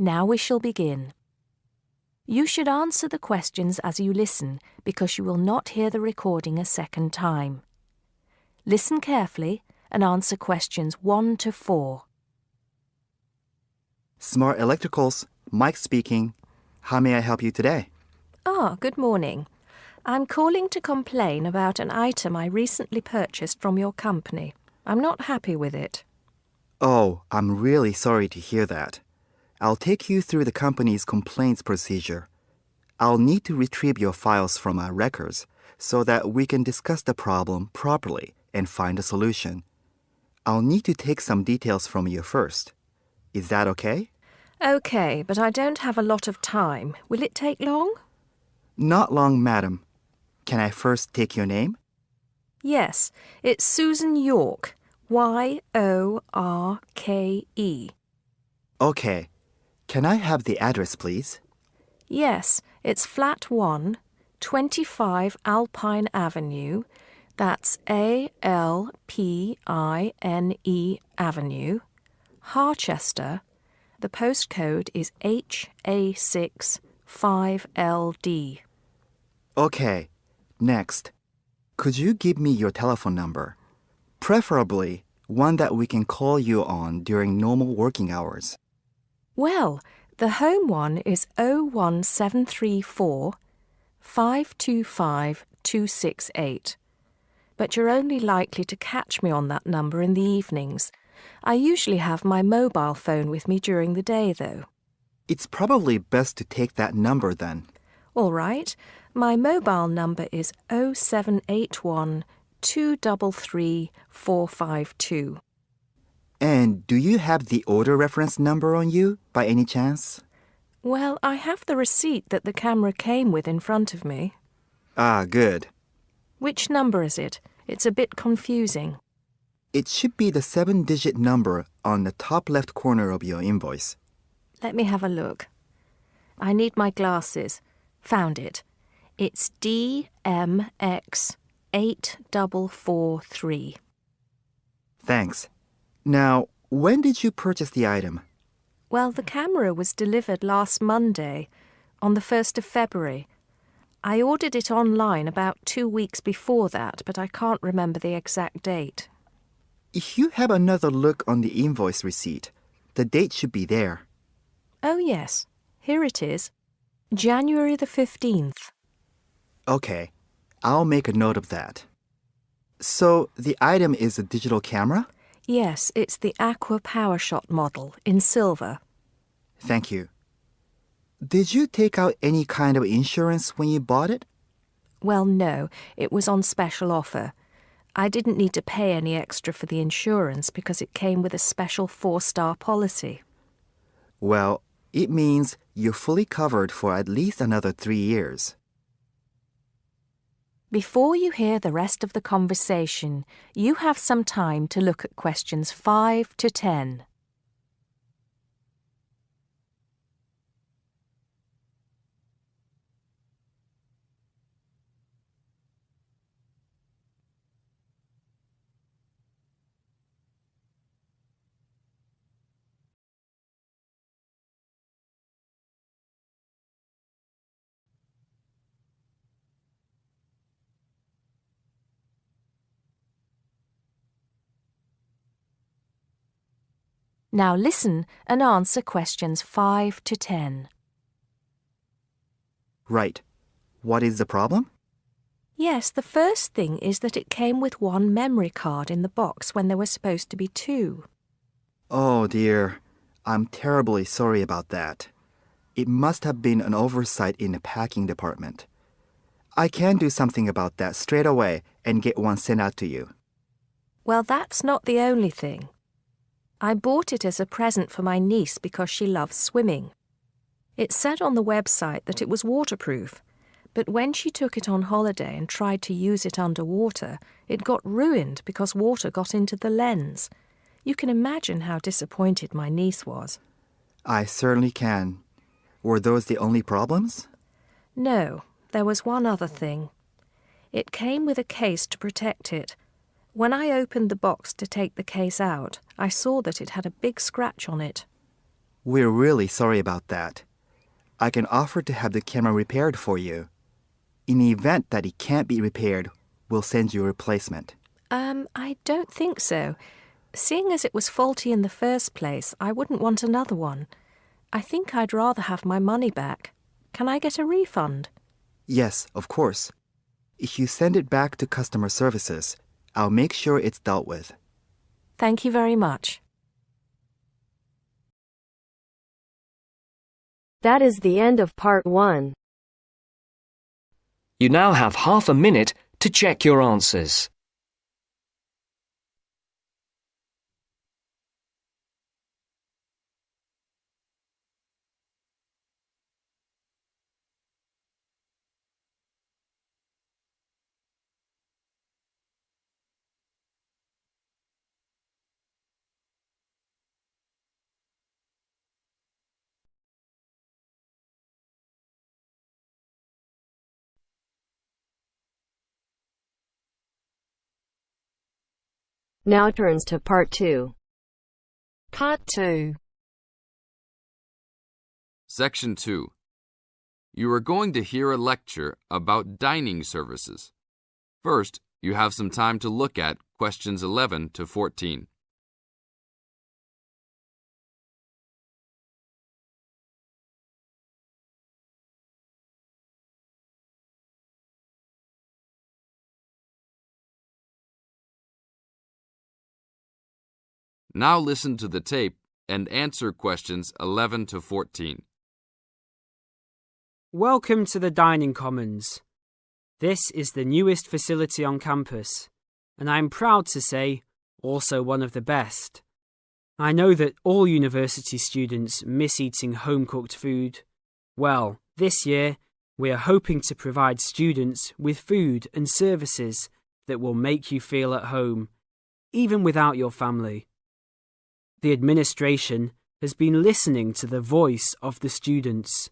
Now we shall begin. You should answer the questions as you listen because you will not hear the recording a second time. Listen carefully and answer questions 1 to 4. Smart Electricals, Mike speaking. How may I help you today? Good morning. I'm calling to complain about an item I recently purchased from your company. I'm not happy with it. Oh, I'm really sorry to hear that. I'll take you through the company's complaints procedure. I'll need to retrieve your files from our records so that we can discuss the problem properly and find a solution. I'll need to take some details from you first. Is that okay? Okay, but I don't have a lot of time. Will it take long? Not long, madam. Can I first take your name? Yes, it's Susan Yorke, Yorke. Okay. Can I have the address, please? Yes, it's Flat 1, 25 Alpine Avenue. That's ALPINE Avenue, Harchester. The postcode is HA6 5LD. Okay. Next. Could you give me your telephone number? Preferably one that we can call you on during normal working hours. Well, the home one is 01734 525 268. But you're only likely to catch me on that number in the evenings. I usually have my mobile phone with me during the day, though. It's probably best to take that number then. All right. My mobile number is 0781 233 452. And do you have the order reference number on you, by any chance? Well, I have the receipt that the camera came with in front of me. Ah, good. Which number is it? It's a bit confusing. It should be the 7-digit number on the top left corner of your invoice. Let me have a look. I need my glasses. Found it. It's DMX8443. Thanks. Now, when did you purchase the item? Well, the camera was delivered last Monday, on the 1st of February. I ordered it online about 2 weeks before that, but I can't remember the exact date. If you have another look on the invoice receipt, the date should be there. Oh, yes. Here it is. January the 15th. Okay, I'll make a note of that. So, the item is a digital camera? Yes, it's the Aqua PowerShot model in silver. Thank you. Did you take out any kind of insurance when you bought it? Well, no, it was on special offer. I didn't need to pay any extra for the insurance because it came with a special 4-star policy. Well, it means you're fully covered for at least another 3 years. Before you hear the rest of the conversation, you have some time to look at questions 5 to 10. Now listen and answer questions 5 to 10. Right. What is the problem? Yes, the first thing is that it came with 1 memory card in the box when there were supposed to be 2. Oh dear, I'm terribly sorry about that. It must have been an oversight in the packing department. I can do something about that straight away and get one sent out to you. Well, that's not the only thing. I bought it as a present for my niece because she loves swimming. It said on the website that it was waterproof, but when she took it on holiday and tried to use it underwater, it got ruined because water got into the lens. You can imagine how disappointed my niece was. I certainly can. Were those the only problems? No, there was one other thing. It came with a case to protect it. When I opened the box to take the case out, I saw that it had a big scratch on it. We're really sorry about that. I can offer to have the camera repaired for you. In the event that it can't be repaired, we'll send you a replacement. I don't think so. Seeing as it was faulty in the first place, I wouldn't want another one. I think I'd rather have my money back. Can I get a refund? Yes, of course. If you send it back to customer services, I'll make sure it's dealt with. Thank you very much. That is the end of part 1. You now have half a minute to check your answers. Now turns to part 2. Part 2. Section 2. You are going to hear a lecture about dining services. First, you have some time to look at questions 11 to 14. Now listen to the tape and answer questions 11 to 14. Welcome to the Dining Commons. This is the newest facility on campus, and I'm proud to say, also one of the best. I know that all university students miss eating home-cooked food. Well, this year, we are hoping to provide students with food and services that will make you feel at home, even without your family. The administration has been listening to the voice of the students.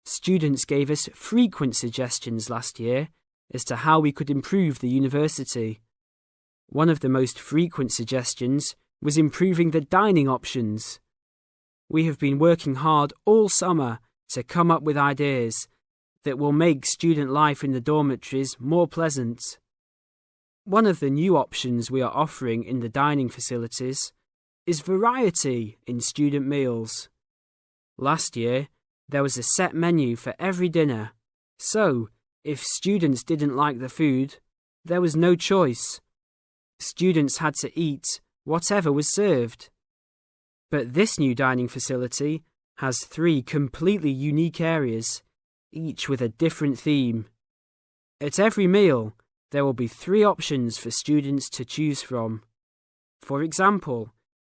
Students gave us frequent suggestions last year as to how we could improve the university. One of the most frequent suggestions was improving the dining options. We have been working hard all summer to come up with ideas that will make student life in the dormitories more pleasant. One of the new options we are offering in the dining facilities is variety in student meals. Last year, there was a set menu for every dinner, so if students didn't like the food, there was no choice. Students had to eat whatever was served. But this new dining facility has 3 completely unique areas, each with a different theme. At every meal, there will be 3 options for students to choose from. For example,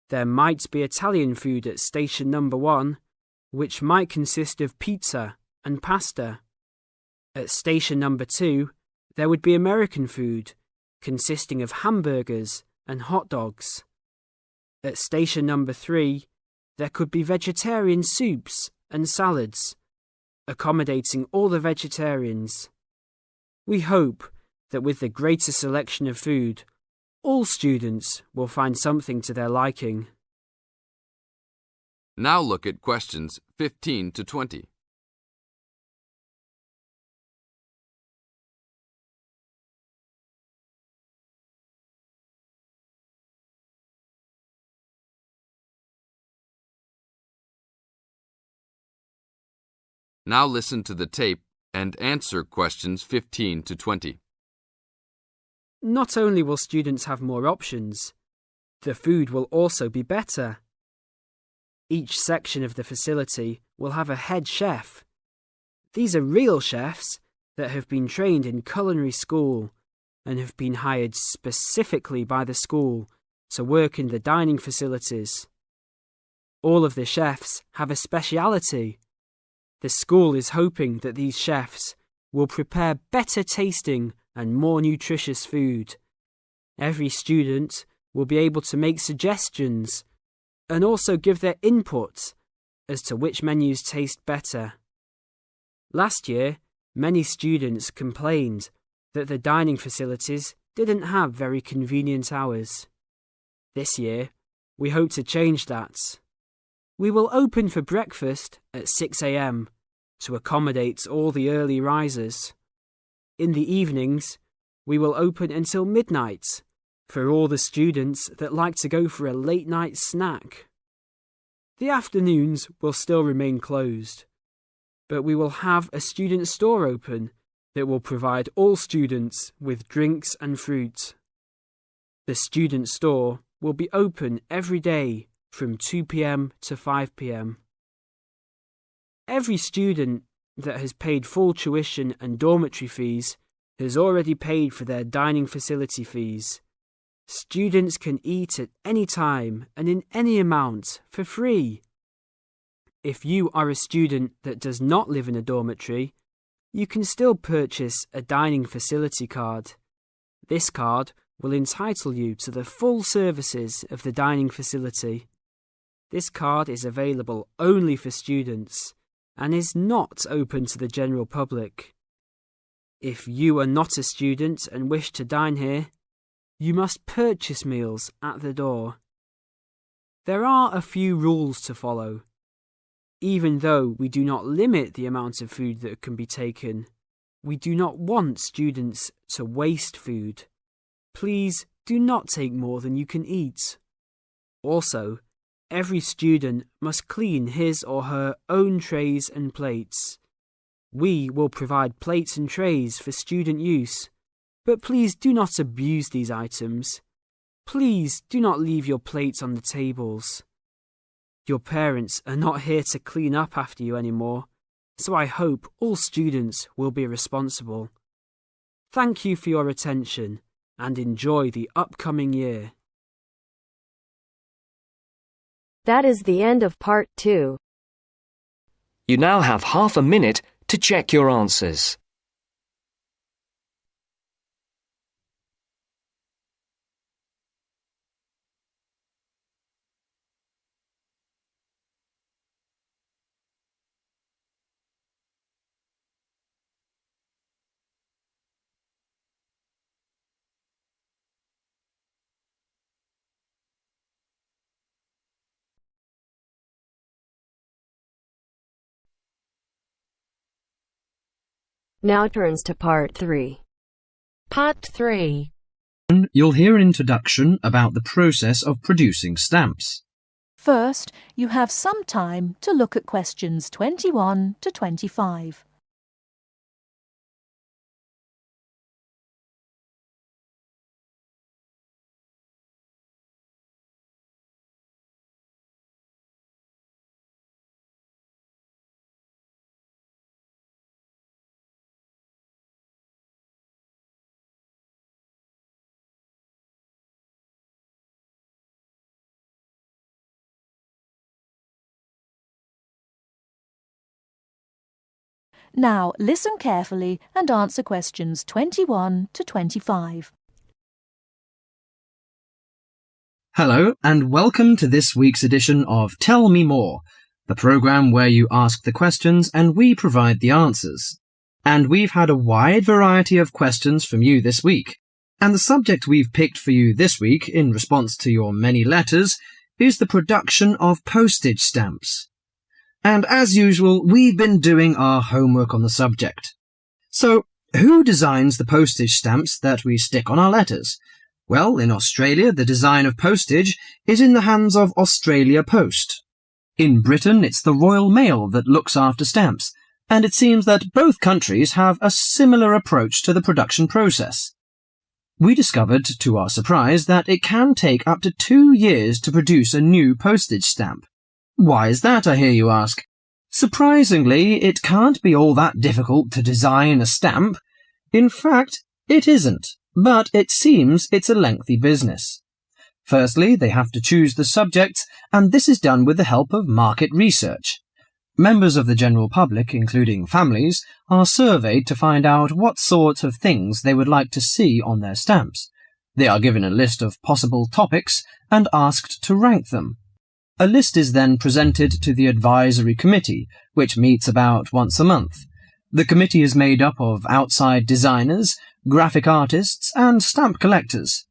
there might be Italian food at station number 1, which might consist of pizza and pasta. At station number 2, there would be American food, consisting of hamburgers and hot dogs. At station number 3, there could be vegetarian soups and salads, accommodating all the vegetarians. We hope that with the greater selection of food, all students will find something to their liking. Now look at questions 15 to 20. Now listen to the tape and answer questions 15 to 20. Not only will students have more options, the food will also be better. Each section of the facility will have a head chef. These are real chefs that have been trained in culinary school and have been hired specifically by the school to work in the dining facilities. All of the chefs have a speciality. The school is hoping that these chefs will prepare better tasting and more nutritious food. Every student will be able to make suggestions and also give their input as to which menus taste better. Last year, many students complained that the dining facilities didn't have very convenient hours. This year, we hope to change that. We will open for breakfast at 6 a.m. to accommodate all the early risers. In the evenings, we will open until midnight for all the students that like to go for a late-night snack. The afternoons will still remain closed, but we will have a student store open that will provide all students with drinks and fruit. The student store will be open every day from 2 p.m. to 5 p.m. Every student that has paid full tuition and dormitory fees has already paid for their dining facility fees. Students can eat at any time and in any amount for free. If you are a student that does not live in a dormitory, you can still purchase a dining facility card. This card will entitle you to the full services of the dining facility. This card is available only for students and is not open to the general public. If you are not a student and wish to dine here, you must purchase meals at the door. There are a few rules to follow. Even though we do not limit the amount of food that can be taken, we do not want students to waste food. Please do not take more than you can eat. Also, every student must clean his or her own trays and plates. We will provide plates and trays for student use, but please do not abuse these items. Please do not leave your plates on the tables. Your parents are not here to clean up after you anymore, so I hope all students will be responsible. Thank you for your attention and enjoy the upcoming year. That is the end of part 2. You now have half a minute to check your answers. Now turns to part 3. Part 3. You'll hear an introduction about the process of producing stamps. First, you have some time to look at questions 21 to 25. Now, listen carefully and answer questions 21 to 25. Hello, and welcome to this week's edition of Tell Me More, the programme where you ask the questions and we provide the answers. And we've had a wide variety of questions from you this week. And the subject we've picked for you this week, in response to your many letters, is the production of postage stamps. And as usual, we've been doing our homework on the subject. So, who designs the postage stamps that we stick on our letters? Well, in Australia, the design of postage is in the hands of Australia Post. In Britain, it's the Royal Mail that looks after stamps, and it seems that both countries have a similar approach to the production process. We discovered, to our surprise, that it can take up to 2 years to produce a new postage stamp. Why is that, I hear you ask? Surprisingly, it can't be all that difficult to design a stamp. In fact, it isn't, but it seems it's a lengthy business. Firstly, they have to choose the subjects, and this is done with the help of market research. Members of the general public, including families, are surveyed to find out what sort of things they would like to see on their stamps. They are given a list of possible topics and asked to rank them. A list is then presented to the advisory committee, which meets about once a month. The committee is made up of outside designers, graphic artists, and stamp collectors.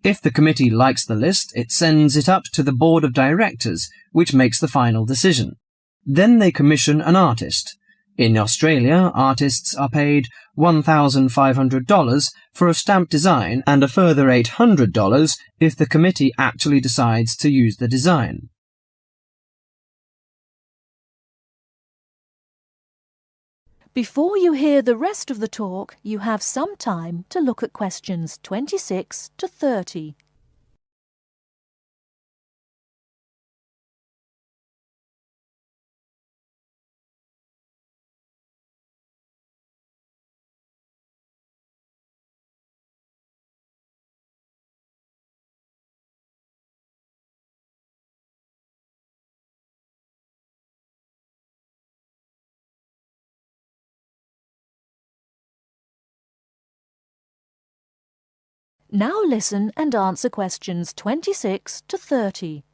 If the committee likes the list, it sends it up to the board of directors, which makes the final decision. Then they commission an artist. In Australia, artists are paid $1,500 for a stamp design and a further $800 if the committee actually decides to use the design. Before you hear the rest of the talk, you have some time to look at questions 26 to 30. Now listen and answer questions 26 to 30.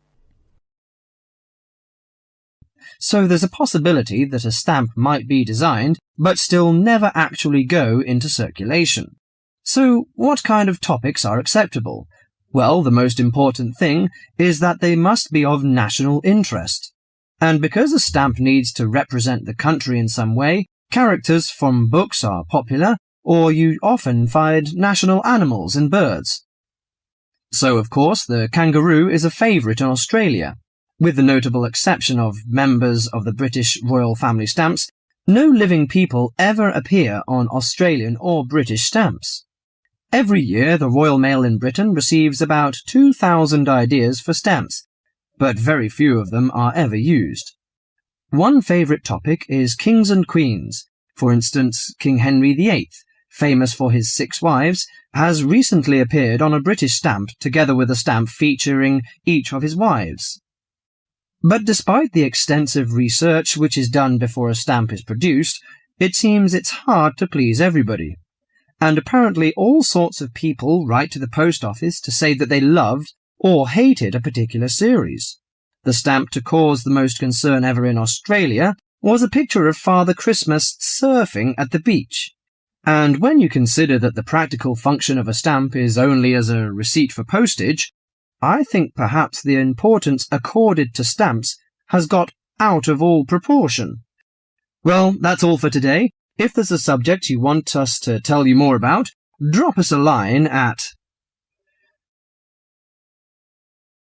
So there's a possibility that a stamp might be designed, but still never actually go into circulation. So what kind of topics are acceptable? Well, the most important thing is that they must be of national interest. And because a stamp needs to represent the country in some way, characters from books are popular, or you often find national animals and birds. So, of course, the kangaroo is a favourite in Australia. With the notable exception of members of the British royal family stamps, no living people ever appear on Australian or British stamps. Every year, the Royal Mail in Britain receives about 2,000 ideas for stamps, but very few of them are ever used. One favourite topic is kings and queens. For instance, King Henry VIII, famous for his 6 wives, has recently appeared on a British stamp together with a stamp featuring each of his wives. But despite the extensive research which is done before a stamp is produced, it seems it's hard to please everybody. And apparently all sorts of people write to the post office to say that they loved or hated a particular series. The stamp to cause the most concern ever in Australia was a picture of Father Christmas surfing at the beach. And when you consider that the practical function of a stamp is only as a receipt for postage, I think perhaps the importance accorded to stamps has got out of all proportion. Well, that's all for today. If there's a subject you want us to tell you more about, drop us a line at...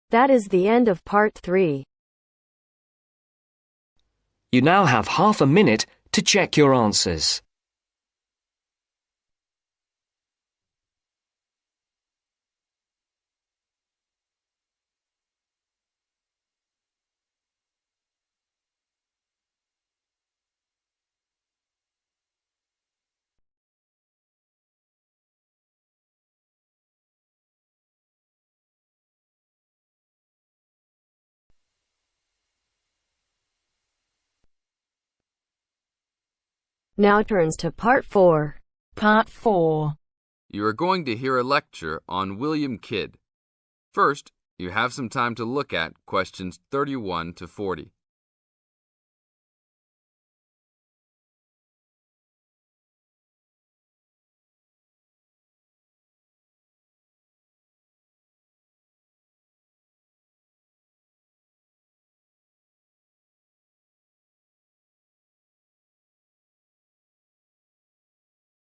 That is the end of part 3. You now have half a minute to check your answers. Now turns to part 4. Part 4. You are going to hear a lecture on William Kidd. First, you have some time to look at questions 31 to 40.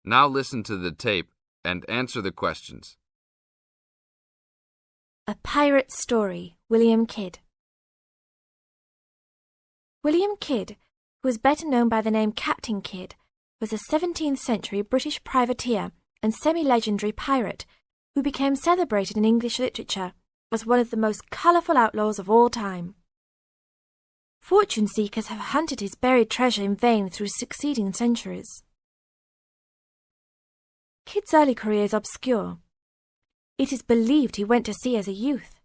Now listen to the tape and answer the questions. A Pirate Story, William Kidd. William Kidd, who was better known by the name Captain Kidd, was a 17th century British privateer and semi-legendary pirate who became celebrated in English literature as one of the most colourful outlaws of all time. Fortune seekers have hunted his buried treasure in vain through succeeding centuries. Kidd's early career is obscure. It is believed he went to sea as a youth.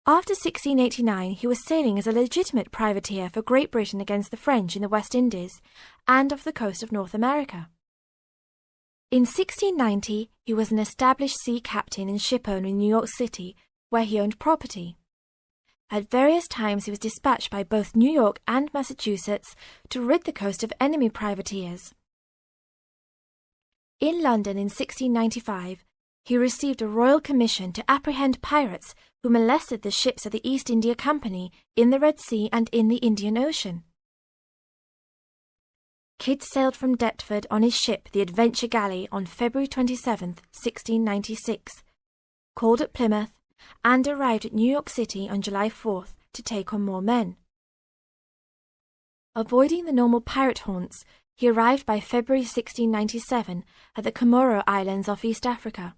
After 1689, he was sailing as a legitimate privateer for Great Britain against the French in the West Indies and off the coast of North America. In 1690, he was an established sea captain and shipowner in New York City, where he owned property. At various times, he was dispatched by both New York and Massachusetts to rid the coast of enemy privateers. In London in 1695, he received a royal commission to apprehend pirates who molested the ships of the East India Company in the Red Sea and in the Indian Ocean. Kidd sailed from Deptford on his ship, the Adventure Galley, on February 27, 1696, called at Plymouth, and arrived at New York City on July 4th to take on more men. Avoiding the normal pirate haunts, he arrived by February 1697 at the Comoro Islands off East Africa.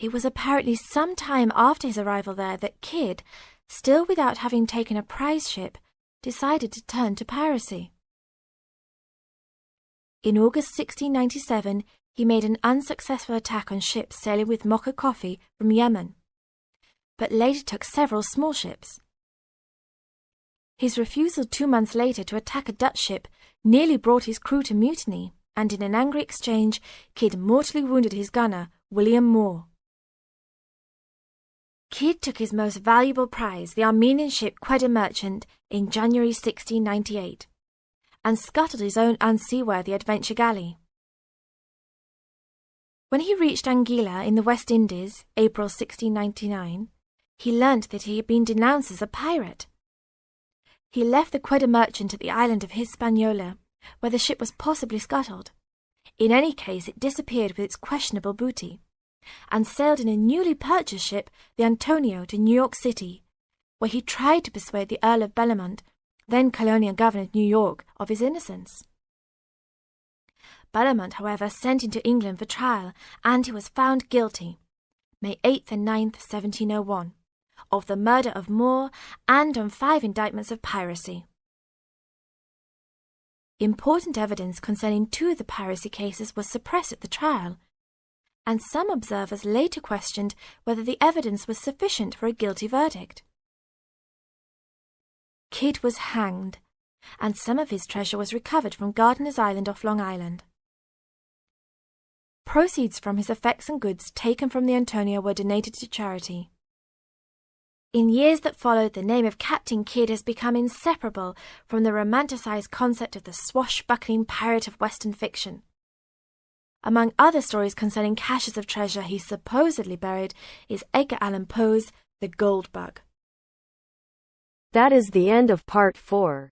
It was apparently some time after his arrival there that Kidd, still without having taken a prize ship, decided to turn to piracy. In August 1697, he made an unsuccessful attack on ships sailing with Mocha coffee from Yemen, but later took several small ships. His refusal 2 months later to attack a Dutch ship nearly brought his crew to mutiny, and in an angry exchange, Kidd mortally wounded his gunner, William Moore. Kidd took his most valuable prize, the Armenian ship Quetta Merchant, in January 1698, and scuttled his own unseaworthy Adventure Galley. When he reached Anguilla in the West Indies, April 1699, he learnt that he had been denounced as a pirate. He left the Quetta Merchant at the island of Hispaniola, where the ship was possibly scuttled. In any case, it disappeared with its questionable booty, and sailed in a newly purchased ship, the Antonio, to New York City, where he tried to persuade the Earl of Bellomont, then colonial governor of New York, of his innocence. Bellomont, however, sent him to England for trial, and he was found guilty, May 8th and 9th, 1701, of the murder of Moore and on 5 indictments of piracy. Important evidence concerning 2 of the piracy cases was suppressed at the trial, and some observers later questioned whether the evidence was sufficient for a guilty verdict. Kidd was hanged, and some of his treasure was recovered from Gardiner's Island off Long Island. Proceeds from his effects and goods taken from the Antonio were donated to charity. In years that followed, the name of Captain Kidd has become inseparable from the romanticized concept of the swashbuckling pirate of Western fiction. Among other stories concerning caches of treasure he supposedly buried is Edgar Allan Poe's The Gold Bug. That is the end of part 4.